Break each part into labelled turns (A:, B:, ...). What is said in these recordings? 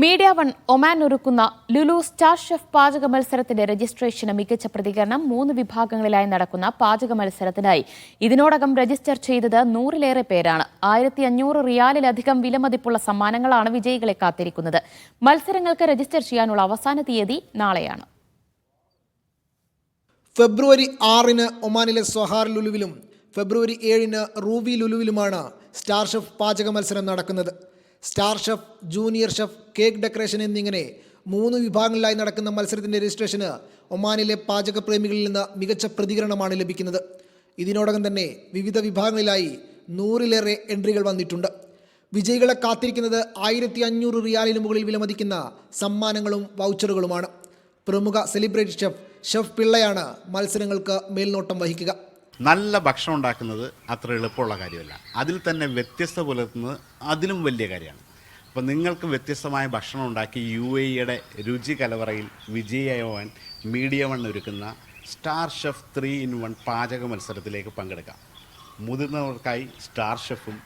A: Media one Oman ഒരുക്കുന്ന Lulu star chef പാചക മത്സരത്തിന്റെ രജിസ്ട്രേഷന് മികച്ച പ്രതികരണം. 3 വിഭാഗങ്ങളിലായി നടക്കുന്ന പാചക മത്സരത്തിനായി ഇതിനോടകം രജിസ്റ്റർ ചെയ്തത് 100-ലേറെ പേരാണ്. 1500 റിയാലിലധികം വിലമതിപ്പുള്ള സമ്മാനങ്ങളാണ് വിജയികളെ കാത്തിരിക്കുന്നത്. മത്സരങ്ങൾക്ക് രജിസ്റ്റർ ചെയ്യാനുള്ള അവസാന തീയതി നാളെയാണ്.
B: ഫെബ്രുവരി 6-ന് ഒമാനിലെ സ്വഹാർ ലുലുവിലും ഫെബ്രുവരി 7-ന് റൂവി ലുലുവിലുമാണ് സ്റ്റാർ ഷെഫ് പാചക മത്സരം നടക്കുന്നത്. Star chef, junior chef, cake decoration എന്നിങ്ങനെ 3 വിഭാഗങ്ങളിലായി നടക്കുന്ന മത്സരത്തിൻ്റെ രജിസ്ട്രേഷന് ഒമാനിലെ പാചക പ്രേമികളിൽ നിന്ന് മികച്ച പ്രതികരണമാണ് ലഭിക്കുന്നത്. ഇതിനോടകം തന്നെ വിവിധ വിഭാഗങ്ങളിലായി 100-ലേറെ എൻട്രികൾ വന്നിട്ടുണ്ട്. വിജയികളെ കാത്തിരിക്കുന്നത് 1500 റിയാലിന് മുകളിൽ വിലമതിക്കുന്ന സമ്മാനങ്ങളും വൗച്ചറുകളുമാണ്. പ്രമുഖ സെലിബ്രിറ്റി ഷെഫ് പിള്ളയാണ് മത്സരങ്ങൾക്ക് മേൽനോട്ടം വഹിക്കുക.
C: നല്ല ഭക്ഷണം ഉണ്ടാക്കുന്നത് അത്ര എളുപ്പമുള്ള കാര്യമല്ല. അതിൽ തന്നെ വ്യത്യസ്ത പുലർത്തുന്നത് അതിലും വലിയ കാര്യമാണ്. അപ്പോൾ നിങ്ങൾക്ക് വ്യത്യസ്തമായ ഭക്ഷണം ഉണ്ടാക്കി UAEയുടെ രുചി കലവറയിൽ വിജയിയാവാൻ മീഡിയ വൺ ഒരുക്കുന്ന സ്റ്റാർ ഷെഫ് 3-in-1 പാചക മത്സരത്തിലേക്ക് പങ്കെടുക്കാം. മുതിർന്നവർക്കായി സ്റ്റാർ ഷെഫും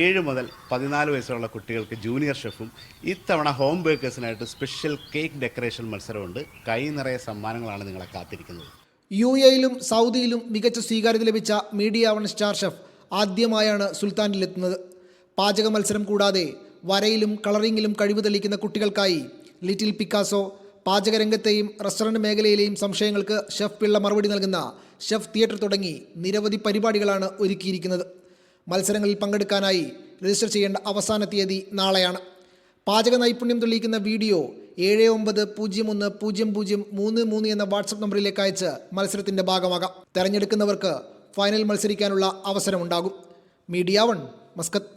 C: 7 മുതൽ 14 വയസ്സുള്ള കുട്ടികൾക്ക് ജൂനിയർ ഷെഫും ഇത്തവണ ഹോം ബേക്കേഴ്സിനായിട്ട് സ്പെഷ്യൽ കേക്ക് ഡെക്കറേഷൻ മത്സരമുണ്ട്. കൈ നിറയെ സമ്മാനങ്ങളാണ് നിങ്ങളെ കാത്തിരിക്കുന്നത്.
B: UAEയിലും സൗദിയിലും മികച്ച സ്വീകാര്യത ലഭിച്ച മീഡിയ വൺ സ്റ്റാർ ഷെഫ് ആദ്യമായാണ് സുൽത്താനിലെത്തുന്നത്. പാചക മത്സരം കൂടാതെ വരയിലും കളറിങ്ങിലും കഴിവ് തെളിയിക്കുന്ന കുട്ടികൾക്കായി ലിറ്റിൽ പിക്കാസോ, പാചകരംഗത്തെയും റെസ്റ്റോറൻറ്റ് മേഖലയിലെയും സംശയങ്ങൾക്ക് ഷെഫ് പിള്ള മറുപടി നൽകുന്ന ഷെഫ് തിയേറ്റർ തുടങ്ങി നിരവധി പരിപാടികളാണ് ഒരുക്കിയിരിക്കുന്നത്. മത്സരങ്ങളിൽ പങ്കെടുക്കാനായി രജിസ്റ്റർ ചെയ്യേണ്ട അവസാന തീയതി നാളെയാണ്. പാചക നൈപുണ്യം തെളിയിക്കുന്ന വീഡിയോ 79010033 എന്ന വാട്സപ്പ് നമ്പറിലേക്ക് അയച്ച് മത്സരത്തിൻ്റെ ഭാഗമാകാം. തെരഞ്ഞെടുക്കുന്നവർക്ക് ഫൈനൽ മത്സരിക്കാനുള്ള അവസരമുണ്ടാകും. Media one, Muscat.